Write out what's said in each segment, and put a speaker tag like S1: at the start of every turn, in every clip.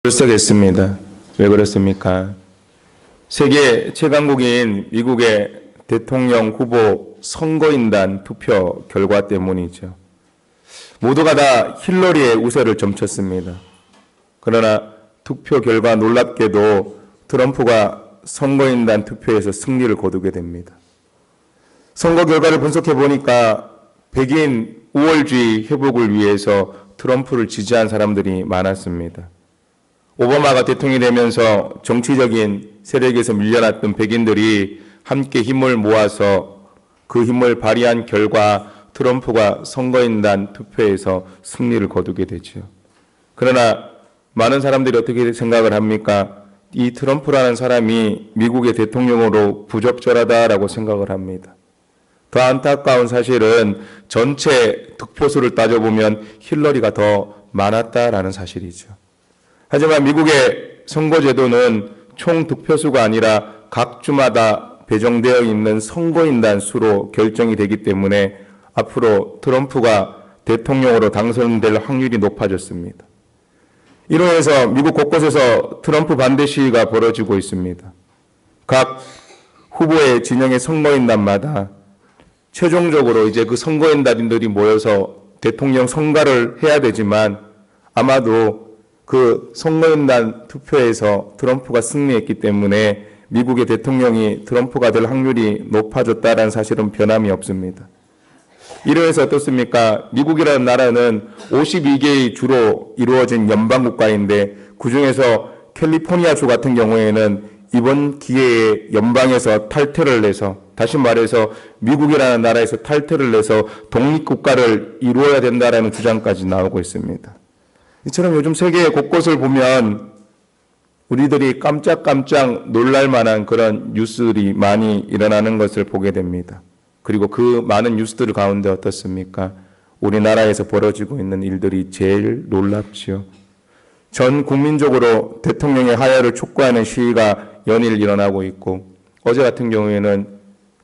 S1: 벌써 됐습니다. 왜 그렇습니까? 세계 최강국인 미국의 대통령 후보 선거인단 투표 결과 때문이죠. 모두가 다 힐러리의 우세를 점쳤습니다. 그러나 투표 결과 놀랍게도 트럼프가 선거인단 투표에서 승리를 거두게 됩니다. 선거 결과를 분석해 보니까 백인 우월주의 회복을 위해서 트럼프를 지지한 사람들이 많았습니다. 오바마가 대통령이 되면서 정치적인 세력에서 밀려났던 백인들이 함께 힘을 모아서 그 힘을 발휘한 결과 트럼프가 선거인단 투표에서 승리를 거두게 되죠. 그러나 많은 사람들이 어떻게 생각을 합니까? 이 트럼프라는 사람이 미국의 대통령으로 부적절하다라고 생각을 합니다. 더 안타까운 사실은 전체 득표수를 따져보면 힐러리가 더 많았다라는 사실이죠. 하지만 미국의 선거제도는 총 득표수가 아니라 각 주마다 배정되어 있는 선거인단 수로 결정이 되기 때문에 앞으로 트럼프가 대통령으로 당선될 확률이 높아졌습니다. 이로 해서 미국 곳곳에서 트럼프 반대 시위가 벌어지고 있습니다. 각 후보의 진영의 선거인단마다 최종적으로 이제 그 선거인단들이 모여서 대통령 선거를 해야 되지만 아마도 그 선거인단 투표에서 트럼프가 승리했기 때문에 미국의 대통령이 트럼프가 될 확률이 높아졌다는 사실은 변함이 없습니다. 이로 해서 어떻습니까? 미국이라는 나라는 52개의 주로 이루어진 연방국가인데 그중에서 캘리포니아주 같은 경우에는 이번 기회에 연방에서 탈퇴를 내서 다시 말해서 미국이라는 나라에서 탈퇴를 내서 독립국가를 이루어야 된다는 주장까지 나오고 있습니다. 이처럼 요즘 세계 곳곳을 보면 우리들이 깜짝깜짝 놀랄 만한 그런 뉴스들이 많이 일어나는 것을 보게 됩니다. 그리고 그 많은 뉴스들 가운데 어떻습니까? 우리나라에서 벌어지고 있는 일들이 제일 놀랍지요. 전 국민적으로 대통령의 하야를 촉구하는 시위가 연일 일어나고 있고 어제 같은 경우에는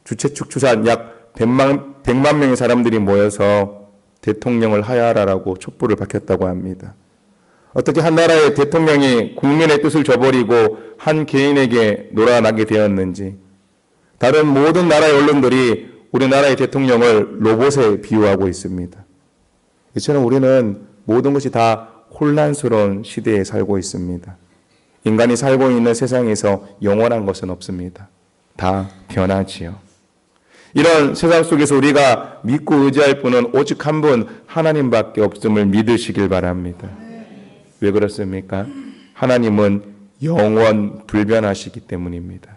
S1: 주최 측 추산 약 100만 명의 사람들이 모여서 대통령을 하야하라고 촛불을 밝혔다고 합니다. 어떻게 한 나라의 대통령이 국민의 뜻을 저버리고 한 개인에게 놀아나게 되었는지 다른 모든 나라의 언론들이 우리나라의 대통령을 로봇에 비유하고 있습니다. 이처럼 우리는 모든 것이 다 혼란스러운 시대에 살고 있습니다. 인간이 살고 있는 세상에서 영원한 것은 없습니다. 다 변하지요. 이런 세상 속에서 우리가 믿고 의지할 분은 오직 한 분 하나님밖에 없음을 믿으시길 바랍니다. 왜 그렇습니까? 하나님은 영원 불변하시기 때문입니다.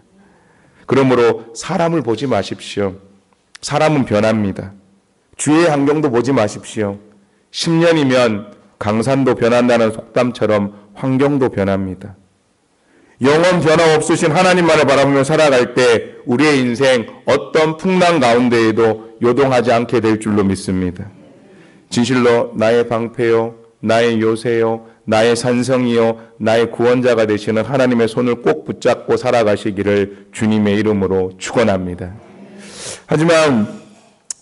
S1: 그러므로 사람을 보지 마십시오. 사람은 변합니다. 주위의 환경도 보지 마십시오. 10년이면 강산도 변한다는 속담처럼 환경도 변합니다. 영원 변화 없으신 하나님만을 바라보며 살아갈 때 우리의 인생 어떤 풍랑 가운데에도 요동하지 않게 될 줄로 믿습니다. 진실로 나의 방패요, 나의 요새요, 나의 산성이요, 나의 구원자가 되시는 하나님의 손을 꼭 붙잡고 살아가시기를 주님의 이름으로 축원합니다. 하지만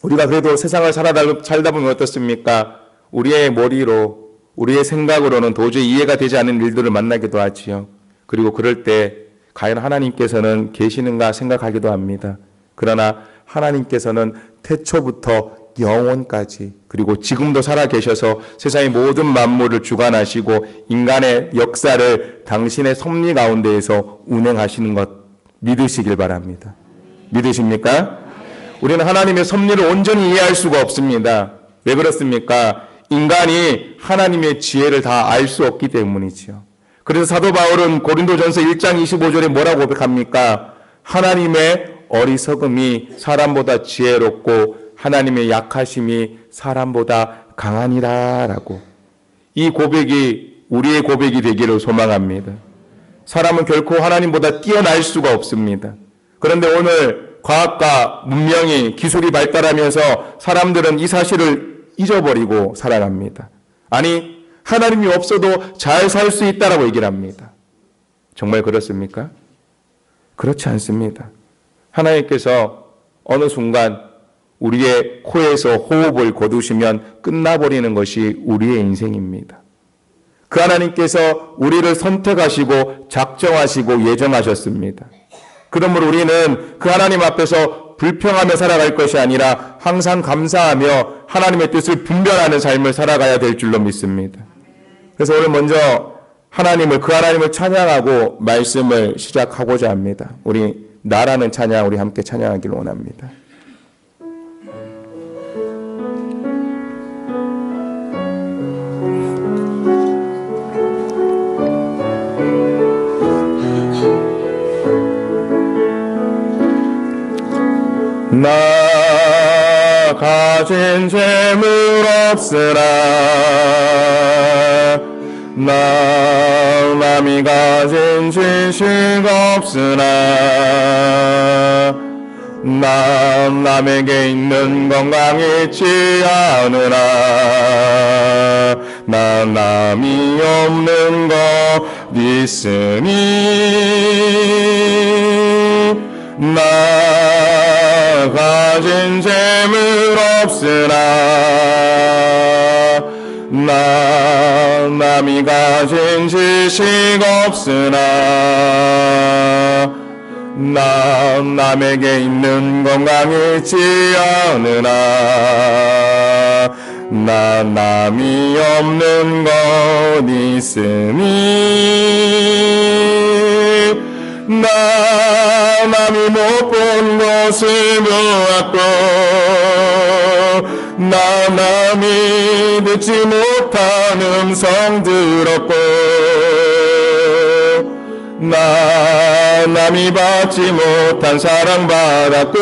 S1: 우리가 그래도 세상을 살다 보면 어떻습니까? 우리의 머리로, 우리의 생각으로는 도저히 이해가 되지 않는 일들을 만나기도 하지요. 그리고 그럴 때 과연 하나님께서는 계시는가 생각하기도 합니다. 그러나 하나님께서는 태초부터 영원까지 그리고 지금도 살아계셔서 세상의 모든 만물을 주관하시고 인간의 역사를 당신의 섭리 가운데에서 운행하시는 것 믿으시길 바랍니다. 믿으십니까? 우리는 하나님의 섭리를 온전히 이해할 수가 없습니다. 왜 그렇습니까? 인간이 하나님의 지혜를 다 알 수 없기 때문이지요. 그래서 사도 바울은 고린도전서 1장 25절에 뭐라고 고백합니까? 하나님의 어리석음이 사람보다 지혜롭고 하나님의 약하심이 사람보다 강하니라 라고. 이 고백이 우리의 고백이 되기를 소망합니다. 사람은 결코 하나님보다 뛰어날 수가 없습니다. 그런데 오늘 과학과 문명이 기술이 발달하면서 사람들은 이 사실을 잊어버리고 살아갑니다. 아니 하나님이 없어도 잘 살 수 있다라고 얘기를 합니다. 정말 그렇습니까? 그렇지 않습니다. 하나님께서 어느 순간 우리의 코에서 호흡을 거두시면 끝나버리는 것이 우리의 인생입니다. 그 하나님께서 우리를 선택하시고 작정하시고 예정하셨습니다. 그러므로 우리는 그 하나님 앞에서 불평하며 살아갈 것이 아니라 항상 감사하며 하나님의 뜻을 분별하는 삶을 살아가야 될 줄로 믿습니다. 그래서 오늘 먼저 그 하나님을 찬양하고 말씀을 시작하고자 합니다. 우리 나라는 찬양 우리 함께 찬양하기를 원합니다. 나 가진 재물 없으나 나 남이 가진 지식 없으나 나 남에게 있는 건강 있지 않으나 나 남이 없는 것 있으니 나 가진 재물 없으나 나 남이 가진 지식 없으나 나 남에게 있는 건강 있지 않으나 나 남이 없는 것 있으니 나 남이 못 본 것을 보았고 나 남이 듣지 못한 음성 들었고 나 남이 받지 못한 사랑 받았고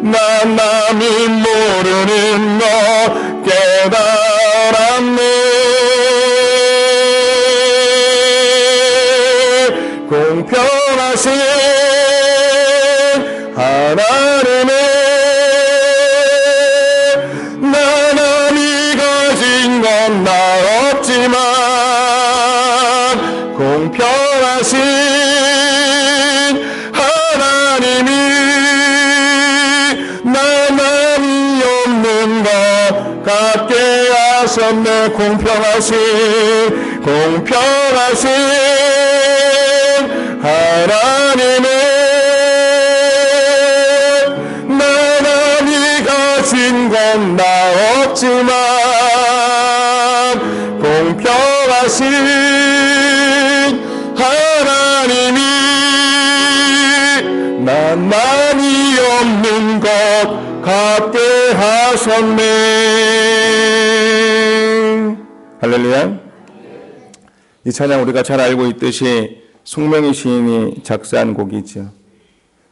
S1: 나 남이 모르는 것 깨달았네. 공평하신 하나님의 나 남이 가진 건 나 없지만 공평하신 하나님이 나 남이 없는 것 같게 하셨네. 공평하신 하나님의 나 남이 가진 건 나 없지만 공평하신 하나님이 나 남이 없는 것 같게 하셨네. 할렐루야. 이 찬양 우리가 잘 알고 있듯이 송명희 시인이 작사한 곡이죠.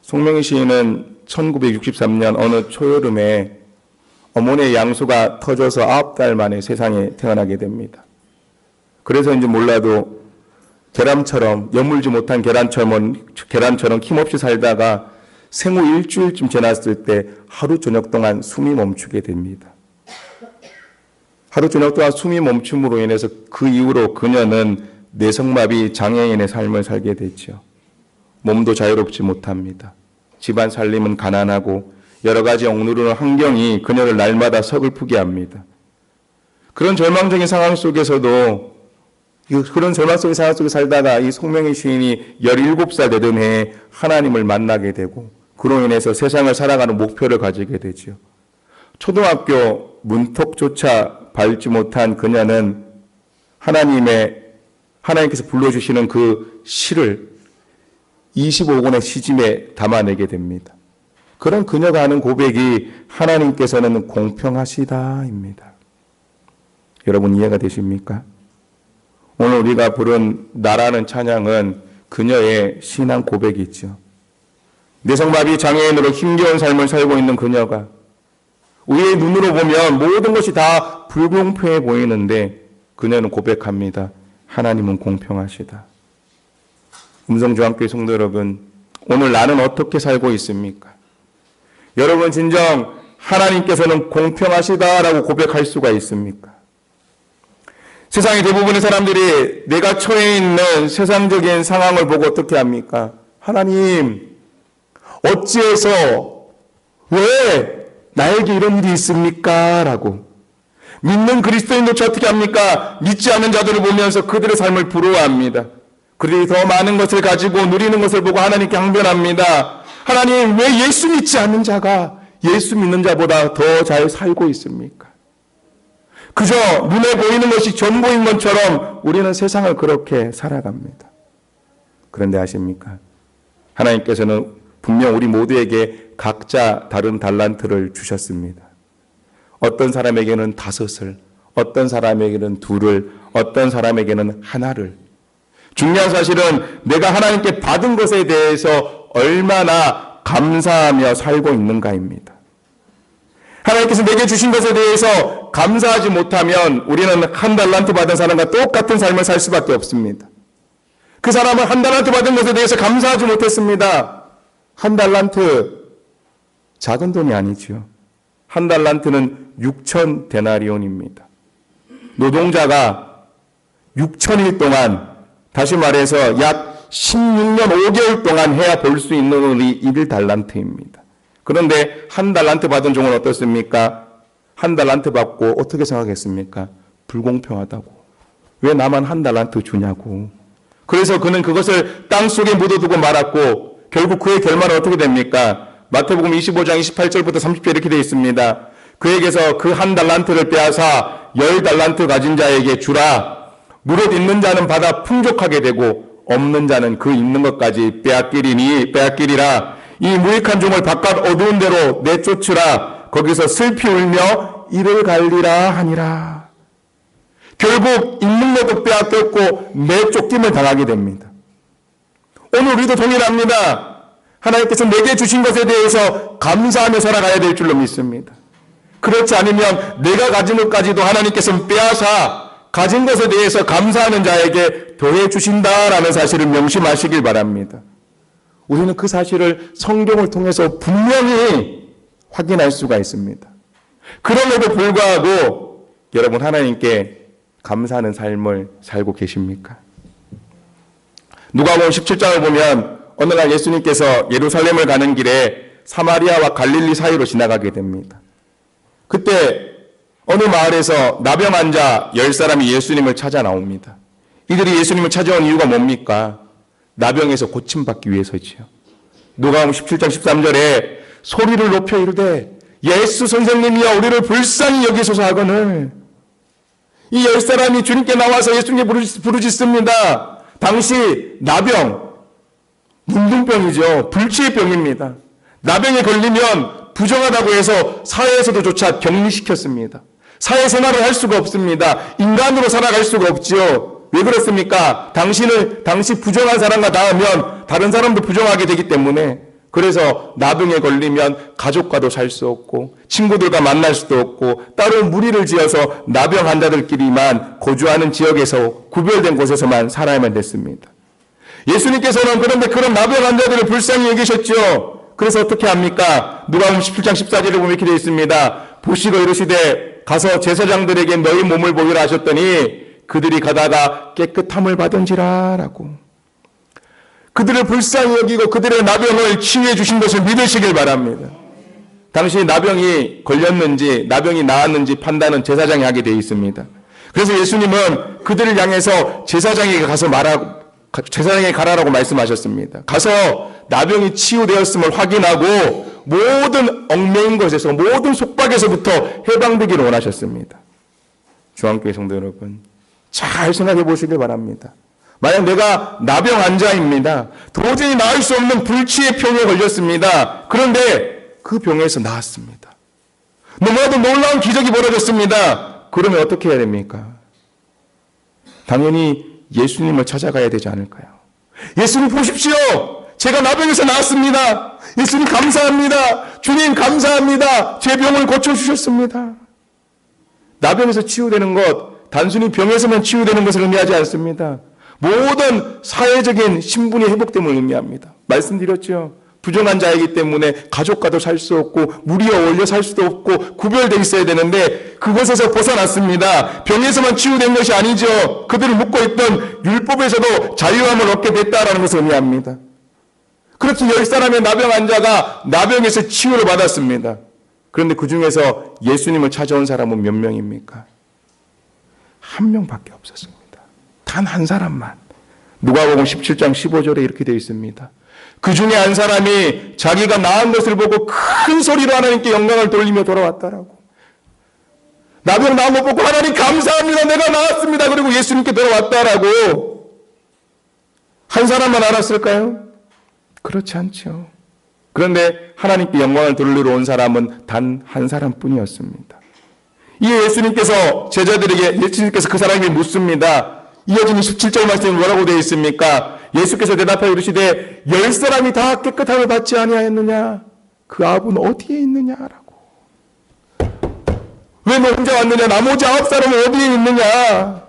S1: 송명희 시인은 1963년 어느 초여름에 어머니의 양수가 터져서 9달 만에 세상에 태어나게 됩니다. 그래서인지 몰라도 계란처럼 여물지 못한 계란처럼 힘없이 살다가 생후 일주일쯤 지났을 때 하루 저녁 동안 숨이 멈추게 됩니다. 하루 저녁 동안 숨이 멈춤으로 인해서 그 이후로 그녀는 뇌성마비 장애인의 삶을 살게 됐죠. 몸도 자유롭지 못합니다. 집안 살림은 가난하고 여러 가지 억누르는 환경이 그녀를 날마다 서글프게 합니다. 그런 절망적인 상황 속에서도 그런 절망적인 상황 속에 살다가 이 송명희 시인이 17살 되던 해에 하나님을 만나게 되고 그로 인해서 세상을 살아가는 목표를 가지게 되죠. 초등학교 문턱조차 밟지 못한 그녀는 하나님께서 불러주시는 그 시를 25권의 시집에 담아내게 됩니다. 그런 그녀가 하는 고백이 하나님께서는 공평하시다입니다. 여러분 이해가 되십니까? 오늘 우리가 부른 나라는 찬양은 그녀의 신앙 고백이죠. 뇌성마비 장애인으로 힘겨운 삶을 살고 있는 그녀가 우리의 눈으로 보면 모든 것이 다 불공평해 보이는데 그녀는 고백합니다. 하나님은 공평하시다. 음성중앙교회 성도 여러분, 오늘 나는 어떻게 살고 있습니까? 여러분 진정 하나님께서는 공평하시다라고 고백할 수가 있습니까? 세상의 대부분의 사람들이 내가 처해 있는 세상적인 상황을 보고 어떻게 합니까? 하나님, 어찌해서 왜 나에게 이런 일이 있습니까? 라고 믿는 그리스도인도체 어떻게 합니까? 믿지 않는 자들을 보면서 그들의 삶을 부러워합니다. 그들이 더 많은 것을 가지고 누리는 것을 보고 하나님께 항변합니다. 하나님, 왜 예수 믿지 않는 자가 예수 믿는 자보다 더 잘 살고 있습니까? 그저 눈에 보이는 것이 전부인 것처럼 우리는 세상을 그렇게 살아갑니다. 그런데 아십니까? 하나님께서는 분명 우리 모두에게 각자 다른 달란트를 주셨습니다. 어떤 사람에게는 5을, 어떤 사람에게는 2를, 어떤 사람에게는 1를. 중요한 사실은 내가 하나님께 받은 것에 대해서 얼마나 감사하며 살고 있는가입니다. 하나님께서 내게 주신 것에 대해서 감사하지 못하면 우리는 1 달란트 받은 사람과 똑같은 삶을 살 수밖에 없습니다. 그 사람은 1 달란트 받은 것에 대해서 감사하지 못했습니다. 1 달란트, 작은 돈이 아니죠. 1 달란트는 6천 데나리온입니다. 노동자가 6천일 동안, 다시 말해서 약 16년 5개월 동안 해야 벌 수 있는 돈이 1달란트입니다. 그런데 1 달란트 받은 종은 어떻습니까? 1 달란트 받고 어떻게 생각했습니까? 불공평하다고. 왜 나만 1 달란트 주냐고. 그래서 그는 그것을 땅속에 묻어두고 말았고, 결국 그의 결말은 어떻게 됩니까? 마태복음 25장 28절부터 30절 이렇게 되어 있습니다. 그에게서 그 1 달란트를 빼앗아 10 달란트 가진 자에게 주라. 무릇 있는 자는 받아 풍족하게 되고 없는 자는 그 있는 것까지 빼앗기리라. 이 무익한 종을 바깥 어두운 데로 내쫓으라. 거기서 슬피 울며 이를 갈리라 하니라. 결국 있는 것도 빼앗겼고 내쫓김을 당하게 됩니다. 오늘 우리도 동일합니다. 하나님께서 내게 주신 것에 대해서 감사하며 살아가야 될 줄로 믿습니다. 그렇지 않으면 내가 가진 것까지도 하나님께서 빼앗아 가진 것에 대해서 감사하는 자에게 더해 주신다라는 사실을 명심하시길 바랍니다. 우리는 그 사실을 성경을 통해서 분명히 확인할 수가 있습니다. 그럼에도 불구하고 여러분 하나님께 감사하는 삶을 살고 계십니까? 누가복음 17장을 보면 어느 날 예수님께서 예루살렘을 가는 길에 사마리아와 갈릴리 사이로 지나가게 됩니다. 그때 어느 마을에서 나병 환자 10사람이 예수님을 찾아 나옵니다. 이들이 예수님을 찾아온 이유가 뭡니까? 나병에서 고침받기 위해서지요. 누가복음 17장 13절에 소리를 높여 이르되 예수 선생님이여 우리를 불쌍히 여기소서 하거늘. 이 10사람이 주님께 나와서 예수님께 부르짖습니다. 당시 나병, 문둥병이죠. 불치의 병입니다. 나병에 걸리면 부정하다고 해서 사회에서도조차 격리시켰습니다. 사회생활을 할 수가 없습니다. 인간으로 살아갈 수가 없지요. 왜 그렇습니까? 당시 부정한 사람과 닿으면 다른 사람도 부정하게 되기 때문에. 그래서 나병에 걸리면 가족과도 살 수 없고 친구들과 만날 수도 없고 따로 무리를 지어서 나병 환자들끼리만 거주하는 지역에서 구별된 곳에서만 살아야만 됐습니다. 예수님께서는 그런데 그런 나병 환자들을 불쌍히 여기셨죠. 그래서 어떻게 합니까? 누가복음 17장 14절에 보면 이렇게 되어 있습니다. 보시고 이르시되 가서 제사장들에게 너희 몸을 보이라 하셨더니 그들이 가다가 깨끗함을 받은지라 라고. 그들을 불쌍히 여기고 그들의 나병을 치유해 주신 것을 믿으시길 바랍니다. 당시 나병이 걸렸는지 나병이 나았는지 판단은 제사장이 하게 되어 있습니다. 그래서 예수님은 그들을 향해서 제사장에게 가라라고 말씀하셨습니다. 가서 나병이 치유되었음을 확인하고 모든 얽매인 것에서 모든 속박에서부터 해방되기를 원하셨습니다. 중앙교회 성도 여러분, 잘 생각해 보시길 바랍니다. 만약 내가 나병 환자입니다. 도저히 나을 수 없는 불치의 병에 걸렸습니다. 그런데 그 병에서 나았습니다. 너무나도 놀라운 기적이 벌어졌습니다. 그러면 어떻게 해야 됩니까? 당연히 예수님을 찾아가야 되지 않을까요? 예수님 보십시오. 제가 나병에서 나았습니다. 예수님 감사합니다. 주님 감사합니다. 제 병을 고쳐주셨습니다. 나병에서 치유되는 것, 단순히 병에서만 치유되는 것을 의미하지 않습니다. 모든 사회적인 신분이 회복됨을 의미합니다. 말씀드렸죠. 부정한 자이기 때문에 가족과도 살 수 없고 무리에 어울려 살 수도 없고 구별되어 있어야 되는데 그것에서 벗어났습니다. 병에서만 치유된 것이 아니죠. 그들을 묶고 있던 율법에서도 자유함을 얻게 됐다라는 것을 의미합니다. 그렇게 10사람의 나병 환자가 나병에서 치유를 받았습니다. 그런데 그 중에서 예수님을 찾아온 사람은 몇 명입니까? 한 명밖에 없었습니다. 단 한 사람만. 누가복음 17장 15절에 이렇게 되어 있습니다. 그 중에 한 사람이 자기가 낳은 것을 보고 큰 소리로 하나님께 영광을 돌리며 돌아왔다라고. 나병 나은 것 보고 하나님 감사합니다. 내가 나았습니다. 그리고 예수님께 돌아왔다라고. 한 사람만 알았을까요? 그렇지 않죠. 그런데 하나님께 영광을 돌리러 온 사람은 단 한 사람뿐이었습니다. 이에 예수님께서 제자들에게 예수님께서 그 사람에게 묻습니다. 이어지는 17절 말씀에 뭐라고 되어 있습니까? 예수께서 대답하여 이르시되 10사람이 다 깨끗함을 받지 아니하였느냐? 그 아버는 어디에 있느냐라고. 왜 너 혼자 왔느냐? 나머지 9사람은 어디에 있느냐?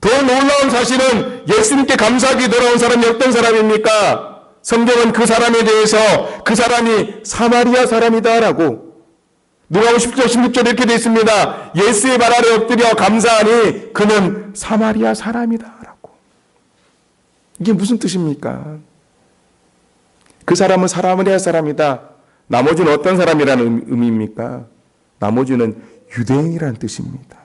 S1: 더 놀라운 사실은 예수님께 감사하게 돌아온 사람이 어떤 사람입니까? 성경은 그 사람에 대해서 그 사람이 사마리아 사람이다라고. 누가복음 10절 16절에 이렇게 되어 있습니다. 예수의 발 아래 엎드려 감사하니 그는 사마리아 사람이다라고. 이게 무슨 뜻입니까? 그 사람은 사마리아 사람이다. 나머지는 어떤 사람이라는 의미입니까? 나머지는 유대인이라는 뜻입니다.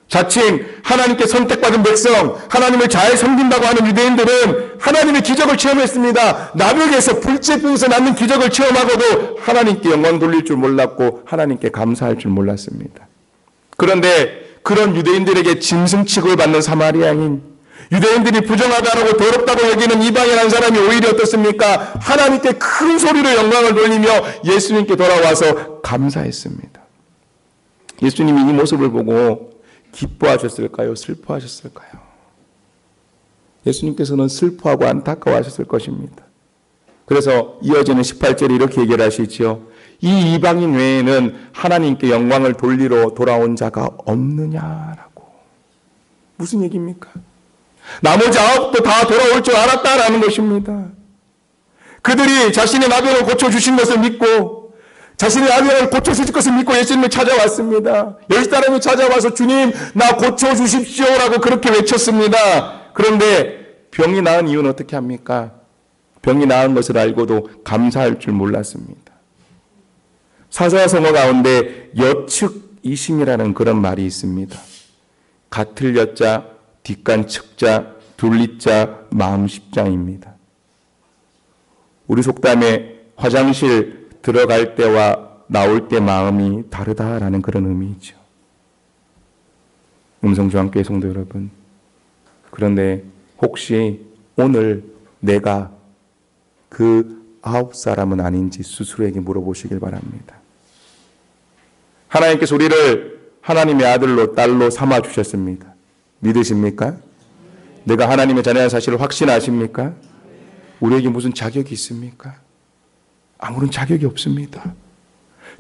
S1: 자칭 하나님께 선택받은 백성, 하나님을 잘 섬긴다고 하는 유대인들은 하나님의 기적을 체험했습니다. 나병에서 불치병에서 낳는 기적을 체험하고도 하나님께 영광 돌릴 줄 몰랐고 하나님께 감사할 줄 몰랐습니다. 그런데 그런 유대인들에게 짐승 취급을 받는 사마리아인, 유대인들이 부정하다고 더럽다고 여기는 이방인 한 사람이 오히려 어떻습니까? 하나님께 큰 소리로 영광을 돌리며 예수님께 돌아와서 감사했습니다. 예수님이 이 모습을 보고 기뻐하셨을까요? 슬퍼하셨을까요? 예수님께서는 슬퍼하고 안타까워하셨을 것입니다. 그래서 이어지는 18절에 이렇게 얘기를 하시지요. 이 이방인 외에는 하나님께 영광을 돌리러 돌아온 자가 없느냐라고. 무슨 얘기입니까? 나머지 9도 다 돌아올 줄 알았다라는 것입니다. 그들이 자신의 나병을 고쳐주신 것을 믿고 자신의 나병을 고쳐주실 것을 믿고 예수님을 찾아왔습니다. 10사람이 찾아와서 주님 나 고쳐주십시오라고 그렇게 외쳤습니다. 그런데 병이 나은 이유는 어떻게 합니까? 병이 나은 것을 알고도 감사할 줄 몰랐습니다. 사자성어 가운데 여측이심이라는 그런 말이 있습니다. 같을 여자, 뒷간 측자, 둘리자, 마음 십자입니다. 우리 속담에 화장실 들어갈 때와 나올 때 마음이 다르다라는 그런 의미이죠. 음성중앙교회 성도 여러분, 그런데 혹시 오늘 내가 그 9사람은 아닌지 스스로에게 물어보시길 바랍니다. 하나님께서 우리를 하나님의 아들로 딸로 삼아주셨습니다. 믿으십니까? 내가 하나님의 자녀의 사실을 확신하십니까? 우리에게 무슨 자격이 있습니까? 아무런 자격이 없습니다.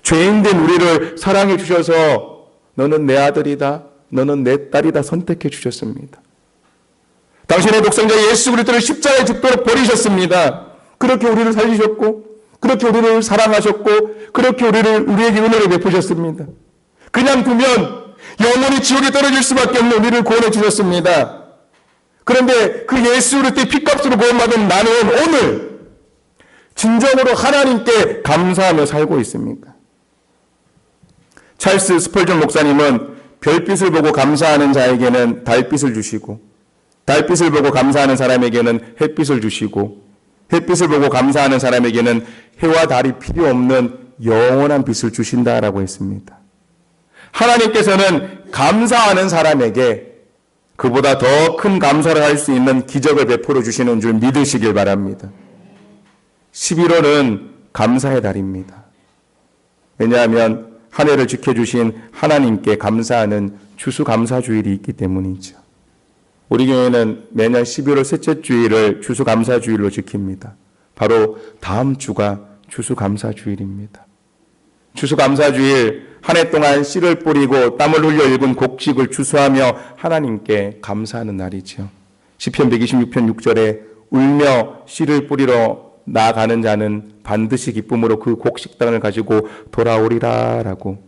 S1: 죄인된 우리를 사랑해 주셔서 너는 내 아들이다, 너는 내 딸이다 선택해 주셨습니다. 당신의 독생자 예수 그리스도를 십자가에 죽도록 버리셨습니다. 그렇게 우리를 살리셨고, 그렇게 우리를 사랑하셨고, 그렇게 우리에게 은혜를 베푸셨습니다. 그냥 두면 영원히 지옥에 떨어질 수밖에 없는 우리를 구원해 주셨습니다. 그런데 그 예수 그리스도의 피값으로 구원받은 나는 오늘 진정으로 하나님께 감사하며 살고 있습니까? 찰스 스펄전 목사님은 별빛을 보고 감사하는 자에게는 달빛을 주시고, 달빛을 보고 감사하는 사람에게는 햇빛을 주시고, 햇빛을 보고 감사하는 사람에게는 해와 달이 필요 없는 영원한 빛을 주신다라고 했습니다. 하나님께서는 감사하는 사람에게 그보다 더 큰 감사를 할 수 있는 기적을 베풀어 주시는 줄 믿으시길 바랍니다. 11월은 감사의 달입니다. 왜냐하면 한 해를 지켜주신 하나님께 감사하는 추수감사주일이 있기 때문이죠. 우리 교회는 매년 11월 셋째 주일을 추수감사주일로 지킵니다. 바로 다음 주가 추수감사주일입니다. 추수감사주일 한 해 동안 씨를 뿌리고 땀을 흘려 읽은 곡식을 추수하며 하나님께 감사하는 날이죠. 시편 126편 6절에 울며 씨를 뿌리러 나아가는 자는 반드시 기쁨으로 그 곡식 땅을 가지고 돌아오리라 라고.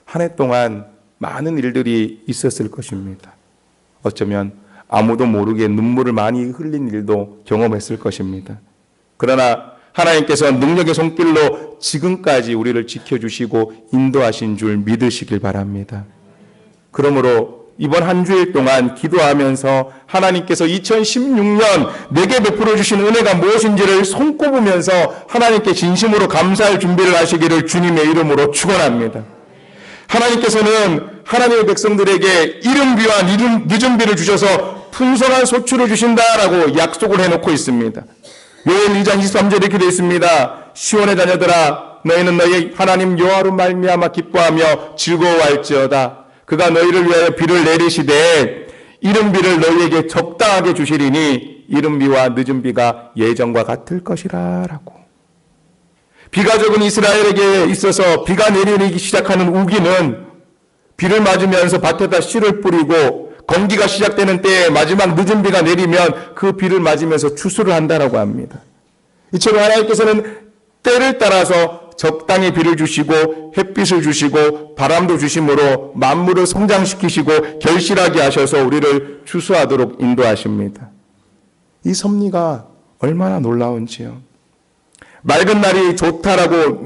S1: 한 해 동안 많은 일들이 있었을 것입니다. 어쩌면 아무도 모르게 눈물을 많이 흘린 일도 경험했을 것입니다. 그러나 하나님께서 능력의 손길로 지금까지 우리를 지켜주시고 인도하신 줄 믿으시길 바랍니다. 그러므로 이번 한 주일 동안 기도하면서 하나님께서 2016년 내게 베풀어 주신 은혜가 무엇인지를 손꼽으면서 하나님께 진심으로 감사할 준비를 하시기를 주님의 이름으로 축원합니다. 하나님께서는 하나님의 백성들에게 이른비와 늦은 비를 주셔서 풍성한 소출을 주신다라고 약속을 해놓고 있습니다. 요엘 2장 23절에 이렇게 되어 있습니다. 시온의 자녀들아, 너희는 너희 하나님 여호와로 말미암아 기뻐하며 즐거워할지어다. 그가 너희를 위하여 비를 내리시되 이른 비를 너희에게 적당하게 주시리니 이른 비와 늦은 비가 예전과 같을 것이라 라고. 비가 적은 이스라엘에게 있어서 비가 내리기 시작하는 우기는 비를 맞으면서 밭에다 씨를 뿌리고 건기가 시작되는 때에 마지막 늦은 비가 내리면 그 비를 맞으면서 추수를 한다라고 합니다. 이처럼 하나님께서는 때를 따라서 적당히 비를 주시고 햇빛을 주시고 바람도 주심으로 만물을 성장시키시고 결실하게 하셔서 우리를 추수하도록 인도하십니다. 이 섭리가 얼마나 놀라운지요. 맑은 날이 좋다라고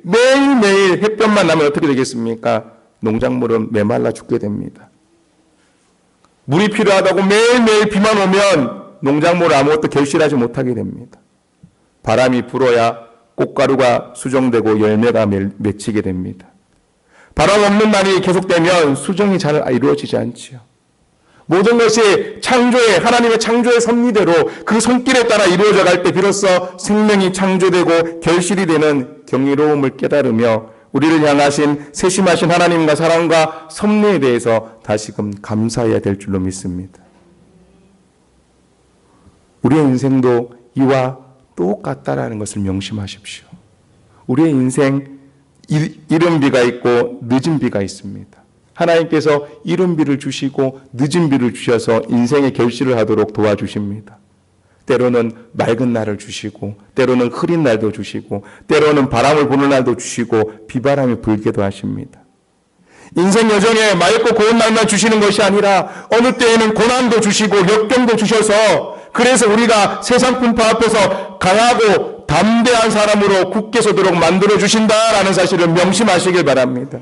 S1: 매일매일 햇볕만 나면 어떻게 되겠습니까? 농작물은 메말라 죽게 됩니다. 물이 필요하다고 매일매일 비만 오면 농작물은 아무것도 결실하지 못하게 됩니다. 바람이 불어야 꽃가루가 수정되고 열매가 맺히게 됩니다. 바람 없는 날이 계속되면 수정이 잘 이루어지지 않지요. 모든 것이 하나님의 창조의 섭리대로 그 손길에 따라 이루어져 갈 때 비로소 생명이 창조되고 결실이 되는 경이로움을 깨달으며 우리를 향하신 세심하신 하나님과 사랑과 섭리에 대해서 다시금 감사해야 될 줄로 믿습니다. 우리의 인생도 이와 똑같다라는 것을 명심하십시오. 우리의 인생 이른 비가 있고 늦은 비가 있습니다. 하나님께서 이른 비를 주시고 늦은 비를 주셔서 인생의 결실을 하도록 도와주십니다. 때로는 맑은 날을 주시고 때로는 흐린 날도 주시고 때로는 바람을 부는 날도 주시고 비바람이 불게도 하십니다. 인생 여정에 맑고 고운 날만 주시는 것이 아니라 어느 때에는 고난도 주시고 역경도 주셔서 그래서 우리가 세상 풍파 앞에서 강하고 담대한 사람으로 굳게 서도록 만들어 주신다라는 사실을 명심하시길 바랍니다.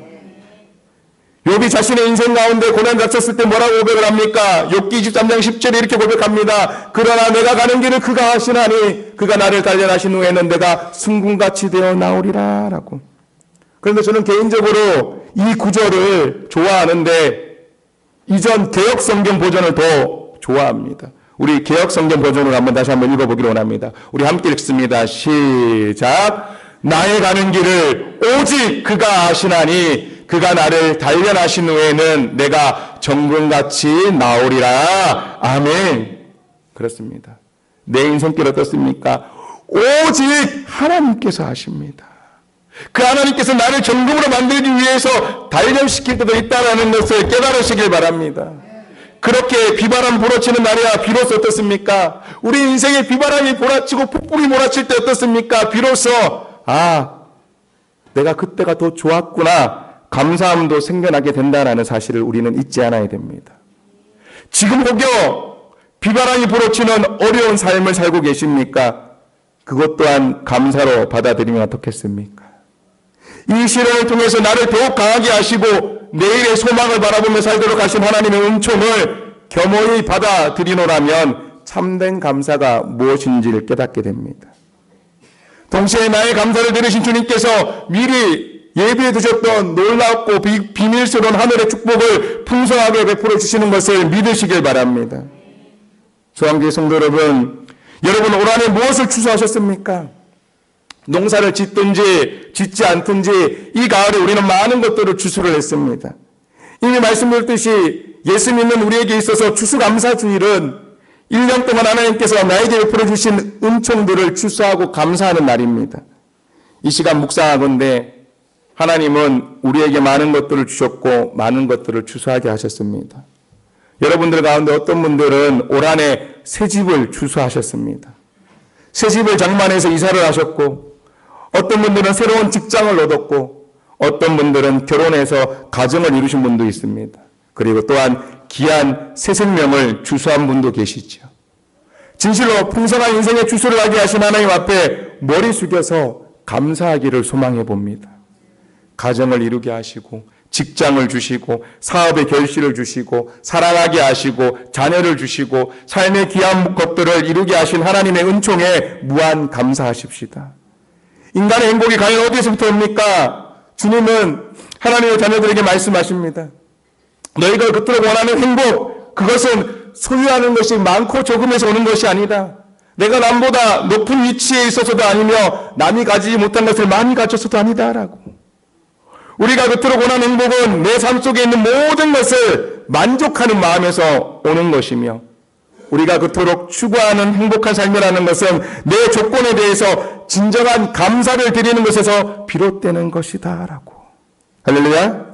S1: 욥이 자신의 인생 가운데 고난 닥쳤을 때 뭐라고 고백을 합니까? 욥기 23장 10절에 이렇게 고백합니다. 그러나 내가 가는 길을 그가 하시나니 그가 나를 단련하신 후에는 내가 승군같이 되어 나오리라 라고. 그런데 저는 개인적으로 이 구절을 좋아하는데 이전 개역성경 버전을 더 좋아합니다. 우리 개역성경 버전으로 다시 한번 읽어보기를 원합니다. 우리 함께 읽습니다. 시작. 나의 가는 길을 오직 그가 아시나니 그가 나를 단련하신 후에는 내가 정금같이 나오리라. 아멘. 그렇습니다. 내 인생길 어떻습니까? 오직 하나님께서 아십니다. 그 하나님께서 나를 정금으로 만들기 위해서 단련시킬 때도 있다는 것을 깨달으시길 바랍니다. 그렇게 비바람 몰아치는 날이야 비로소 어떻습니까? 우리 인생에 비바람이 몰아치고 폭풍이 몰아칠 때 어떻습니까? 비로소 내가 그때가 더 좋았구나. 감사함도 생겨나게 된다는 사실을 우리는 잊지 않아야 됩니다. 지금 혹여 비바람이 불어치는 어려운 삶을 살고 계십니까? 그것 또한 감사로 받아들이면 어떻겠습니까? 이 시련을 통해서 나를 더욱 강하게 하시고 내일의 소망을 바라보며 살도록 하신 하나님의 은총을 겸허히 받아들이노라면 참된 감사가 무엇인지를 깨닫게 됩니다. 동시에 나의 감사를 들으신 주님께서 미리 예비해 두셨던 놀랍고 비밀스러운 하늘의 축복을 풍성하게 베풀어 주시는 것을 믿으시길 바랍니다. 소망교회 성도 여러분, 올 한해 무엇을 추수하셨습니까? 농사를 짓든지 짓지 않든지 이 가을에 우리는 많은 것들을 추수를 했습니다. 이미 말씀드렸듯이 예수 믿는 우리에게 있어서 추수감사주일은 1년 동안 하나님께서 나에게 베풀어 주신 은총들을 추수하고 감사하는 날입니다. 이 시간 묵상하건대 하나님은 우리에게 많은 것들을 주셨고 많은 것들을 추수하게 하셨습니다. 여러분들 가운데 어떤 분들은 올 한해 새 집을 추수하셨습니다. 새 집을 장만해서 이사를 하셨고 어떤 분들은 새로운 직장을 얻었고 어떤 분들은 결혼해서 가정을 이루신 분도 있습니다. 그리고 또한 귀한 새 생명을 추수한 분도 계시죠. 진실로 풍성한 인생의 추수를 하게 하신 하나님 앞에 머리 숙여서 감사하기를 소망해 봅니다. 가정을 이루게 하시고 직장을 주시고 사업의 결실을 주시고 사랑하게 하시고 자녀를 주시고 삶의 귀한 것들을 이루게 하신 하나님의 은총에 무한 감사하십시다. 인간의 행복이 과연 어디에서부터 옵니까? 주님은 하나님의 자녀들에게 말씀하십니다. 너희가 그토록 원하는 행복, 그것은 소유하는 것이 많고 적음에서 오는 것이 아니다. 내가 남보다 높은 위치에 있어서도 아니며 남이 가지지 못한 것을 많이 가졌어도 아니다라고. 우리가 그토록 원하는 행복은 내 삶 속에 있는 모든 것을 만족하는 마음에서 오는 것이며, 우리가 그토록 추구하는 행복한 삶이라는 것은 내 조건에 대해서 진정한 감사를 드리는 것에서 비롯되는 것이다라고. 할렐루야.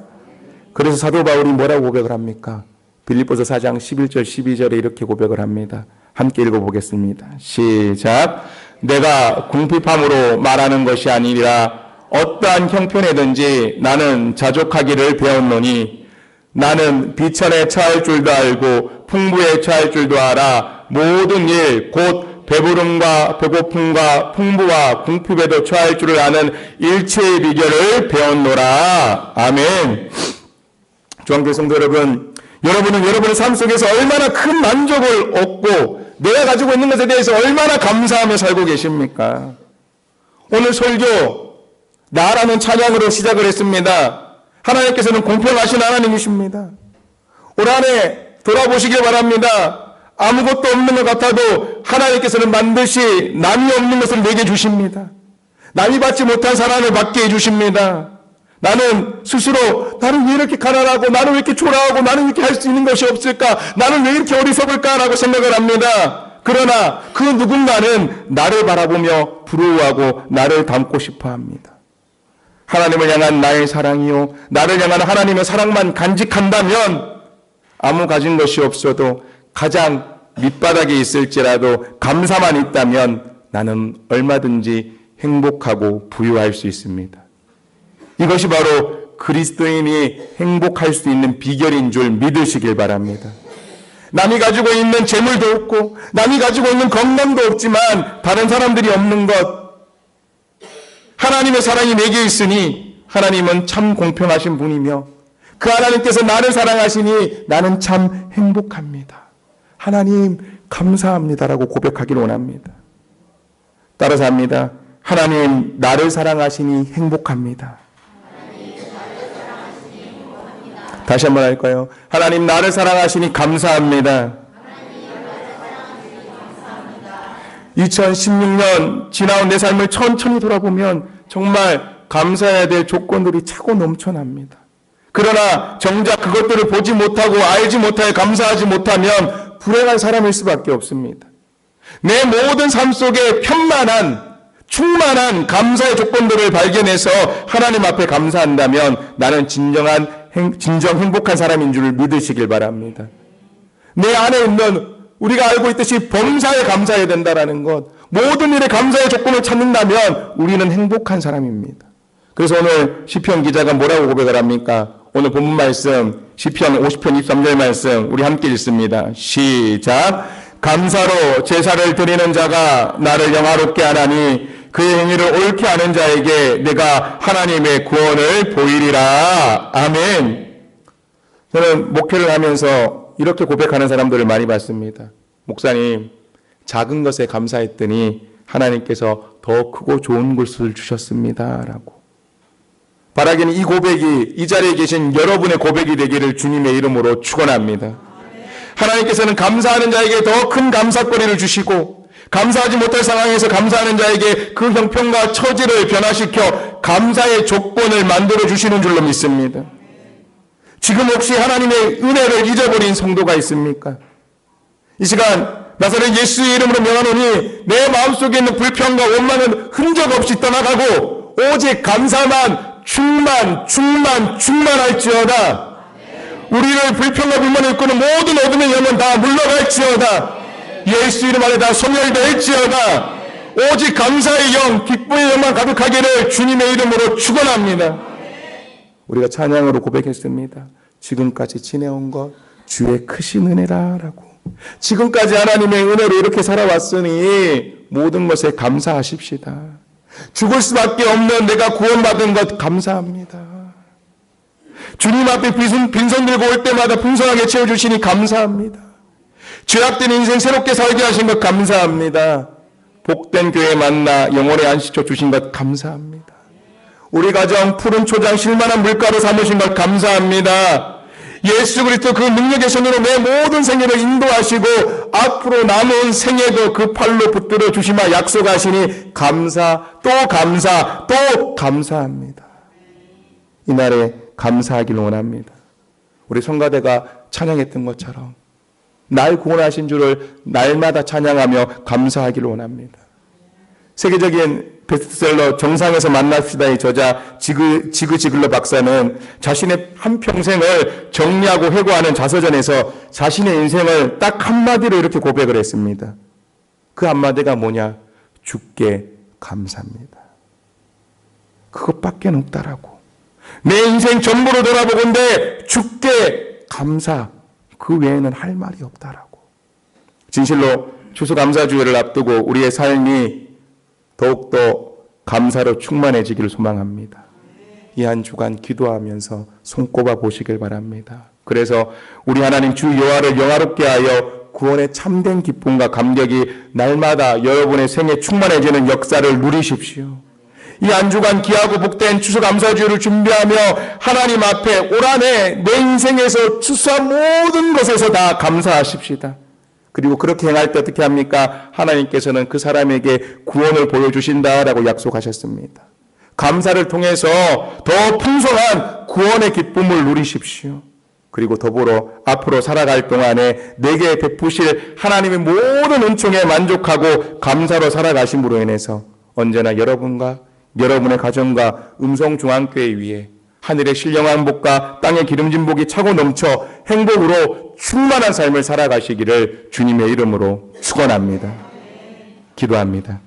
S1: 그래서 사도 바울이 뭐라고 고백을 합니까? 빌립보서 4장 11절 12절에 이렇게 고백을 합니다. 함께 읽어보겠습니다. 시작. 내가 궁핍함으로 말하는 것이 아니라 어떠한 형편에든지 나는 자족하기를 배웠노니 나는 비천에 처할 줄도 알고 풍부에 처할 줄도 알아 모든 일 곧 배부름과 배고픔과 풍부와 궁핍에도 처할 줄을 아는 일체의 비결을 배웠노라. 아멘. 주한교회 성도 여러분, 여러분은 여러분의 삶 속에서 얼마나 큰 만족을 얻고 내가 가지고 있는 것에 대해서 얼마나 감사하며 살고 계십니까? 오늘 설교 나라는 찬양으로 시작을 했습니다. 하나님께서는 공평하신 하나님이십니다. 올 한 해 돌아보시길 바랍니다. 아무것도 없는 것 같아도 하나님께서는 반드시 남이 없는 것을 내게 주십니다. 남이 받지 못한 사랑을 받게 해주십니다. 나는 스스로 나는 왜 이렇게 가난하고 나는 왜 이렇게 초라하고 나는 왜 이렇게 할 수 있는 것이 없을까, 나는 왜 이렇게 어리석을까라고 생각을 합니다. 그러나 그 누군가는 나를 바라보며 부러워하고 나를 닮고 싶어 합니다. 하나님을 향한 나의 사랑이요, 나를 향한 하나님의 사랑만 간직한다면 아무 가진 것이 없어도 가장 밑바닥에 있을지라도 감사만 있다면 나는 얼마든지 행복하고 부유할 수 있습니다. 이것이 바로 그리스도인이 행복할 수 있는 비결인 줄 믿으시길 바랍니다. 남이 가지고 있는 재물도 없고 남이 가지고 있는 건강도 없지만 다른 사람들이 없는 것, 하나님의 사랑이 내게 있으니 하나님은 참 공평하신 분이며 그 하나님께서 나를 사랑하시니 나는 참 행복합니다. 하나님 감사합니다라고 고백하기를 원합니다. 따라서 합니다. 하나님 나를 사랑하시니 행복합니다. 다시 한번 할까요? 하나님 나를 사랑하시니 감사합니다. 2016년 지나온 내 삶을 천천히 돌아보면 정말 감사해야 될 조건들이 차고 넘쳐납니다. 그러나 정작 그것들을 보지 못하고 알지 못하여 감사하지 못하면 불행한 사람일 수밖에 없습니다. 내 모든 삶 속에 편만한 충만한 감사의 조건들을 발견해서 하나님 앞에 감사한다면 나는 진정 행복한 사람인 줄 믿으시길 바랍니다. 내 안에 있는 우리가 알고 있듯이 범사에 감사해야 된다는 것, 모든 일에 감사의 조건을 찾는다면 우리는 행복한 사람입니다. 그래서 오늘 시편 기자가 뭐라고 고백을 합니까? 오늘 본문 말씀 시편 50편 23절 말씀 우리 함께 읽습니다. 시작. 감사로 제사를 드리는 자가 나를 영화롭게 하나니 그의 행위를 옳게 하는 자에게 내가 하나님의 구원을 보이리라. 아멘. 저는 목회를 하면서 이렇게 고백하는 사람들을 많이 봤습니다. 목사님, 작은 것에 감사했더니 하나님께서 더 크고 좋은 것을 주셨습니다 라고. 바라기는 이 고백이 이 자리에 계신 여러분의 고백이 되기를 주님의 이름으로 축원합니다. 하나님께서는 감사하는 자에게 더 큰 감사거리를 주시고 감사하지 못할 상황에서 감사하는 자에게 그 형편과 처지를 변화시켜 감사의 조건을 만들어 주시는 줄로 믿습니다. 지금 혹시 하나님의 은혜를 잊어버린 성도가 있습니까? 이 시간 나사렛 예수의 이름으로 명하노니 내 마음속에 있는 불평과 원망은 흔적 없이 떠나가고 오직 감사만 충만할지어다. 우리를 불평과 불만을 이끄는 모든 어둠의 영은 다 물러갈지어다. 예수 이름 안에 다 소멸될지어다. 오직 감사의 영, 기쁨의 영만 가득하기를 주님의 이름으로 축원합니다. 우리가 찬양으로 고백했습니다. 지금까지 지내온 것 주의 크신 은혜라라고. 지금까지 하나님의 은혜로 이렇게 살아왔으니 모든 것에 감사하십시다. 죽을 수밖에 없는 내가 구원받은 것 감사합니다. 주님 앞에 빈손 들고 올 때마다 풍성하게 채워주시니 감사합니다. 죄악된 인생 새롭게 살게 하신 것 감사합니다. 복된 교회 만나 영혼의 안식처 주신 것 감사합니다. 우리 가정 푸른 초장 실만한 물가로 삼으신 것 감사합니다. 예수 그리스도 그 능력의 손으로 내 모든 생애를 인도하시고 앞으로 남은 생애도 그 팔로 붙들어 주시마 약속하시니 감사 또 감사 또 감사합니다. 이날에 감사하기를 원합니다. 우리 성가대가 찬양했던 것처럼 날 구원하신 주를 날마다 찬양하며 감사하기를 원합니다. 세계적인 베스트셀러 정상에서 만납시다의 저자 지그지글러 박사는 자신의 한평생을 정리하고 회고하는 자서전에서 자신의 인생을 딱 한마디로 이렇게 고백을 했습니다. 그 한마디가 뭐냐? 주께 감사합니다. 그것밖에 없다라고. 내 인생 전부로 돌아보건대 주께 감사, 그 외에는 할 말이 없다라고. 진실로 추수감사주일을 앞두고 우리의 삶이 더욱더 감사로 충만해지기를 소망합니다. 이 한 주간 기도하면서 손꼽아 보시길 바랍니다. 그래서 우리 하나님 주 여호와를 영화롭게 하여 구원의 참된 기쁨과 감격이 날마다 여러분의 생에 충만해지는 역사를 누리십시오. 이 한 주간 귀하고 복된 추수감사주일을 준비하며 하나님 앞에 올 한 해 내 인생에서 추수한 모든 것에서 다 감사하십시다. 그리고 그렇게 행할 때 어떻게 합니까? 하나님께서는 그 사람에게 구원을 보여주신다라고 약속하셨습니다. 감사를 통해서 더 풍성한 구원의 기쁨을 누리십시오. 그리고 더불어 앞으로 살아갈 동안에 내게 베푸실 하나님의 모든 은총에 만족하고 감사로 살아가심으로 인해서 언제나 여러분과 여러분의 가정과 음성중앙교회 위에 하늘의 신령한 복과 땅의 기름진 복이 차고 넘쳐 행복으로 충만한 삶을 살아가시기를 주님의 이름으로 축원합니다. 기도합니다.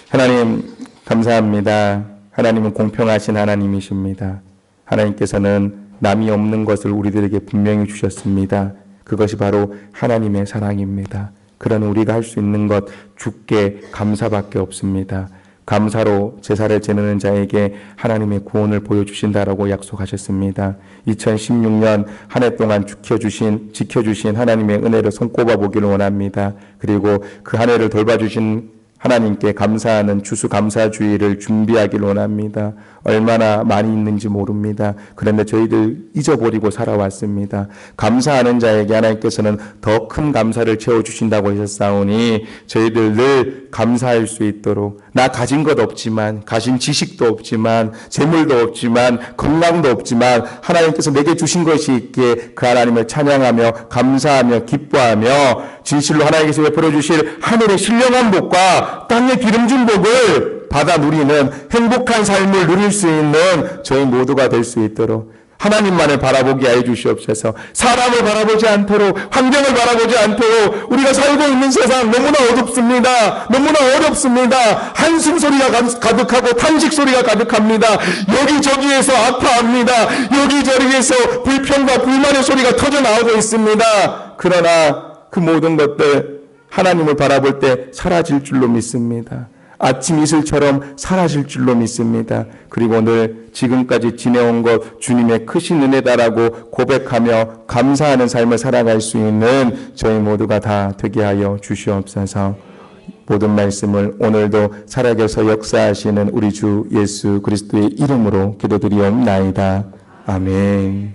S1: 하나님 감사합니다. 하나님은 공평하신 하나님이십니다. 하나님께서는 남이 없는 것을 우리들에게 분명히 주셨습니다. 그것이 바로 하나님의 사랑입니다. 그러나 우리가 할 수 있는 것 주께 감사밖에 없습니다. 감사로 제사를 지내는 자에게 하나님의 구원을 보여주신다라고 약속하셨습니다. 2016년 한 해 동안 지켜주신 하나님의 은혜를 손꼽아 보기를 원합니다. 그리고 그 한 해를 돌봐주신 하나님께 감사하는 추수감사주의를 준비하기를 원합니다. 얼마나 많이 있는지 모릅니다. 그런데 저희들 잊어버리고 살아왔습니다. 감사하는 자에게 하나님께서는 더 큰 감사를 채워주신다고 하셨사오니 저희들 늘 감사할 수 있도록 나 가진 것 없지만 가진 지식도 없지만 재물도 없지만 건강도 없지만 하나님께서 내게 주신 것이 있기에 그 하나님을 찬양하며 감사하며 기뻐하며 진실로 하나님께서 베풀어 주실 하늘의 신령한 복과 땅의 기름진 복을 받아 누리는 행복한 삶을 누릴 수 있는 저희 모두가 될 수 있도록 하나님만을 바라보게 하여 주시옵소서. 사람을 바라보지 않도록 환경을 바라보지 않도록 우리가 살고 있는 세상 너무나 어둡습니다. 너무나 어렵습니다. 한숨 소리가 가득하고 탄식 소리가 가득합니다. 여기저기에서 아파합니다. 여기저기에서 불평과 불만의 소리가 터져나오고 있습니다. 그러나 그 모든 것들 하나님을 바라볼 때 사라질 줄로 믿습니다. 아침 이슬처럼 사라질 줄로 믿습니다. 그리고 늘 지금까지 지내온 것 주님의 크신 은혜다라고 고백하며 감사하는 삶을 살아갈 수 있는 저희 모두가 다 되게 하여 주시옵소서. 모든 말씀을 오늘도 살아계셔 역사하시는 우리 주 예수 그리스도의 이름으로 기도드리옵나이다. 아멘.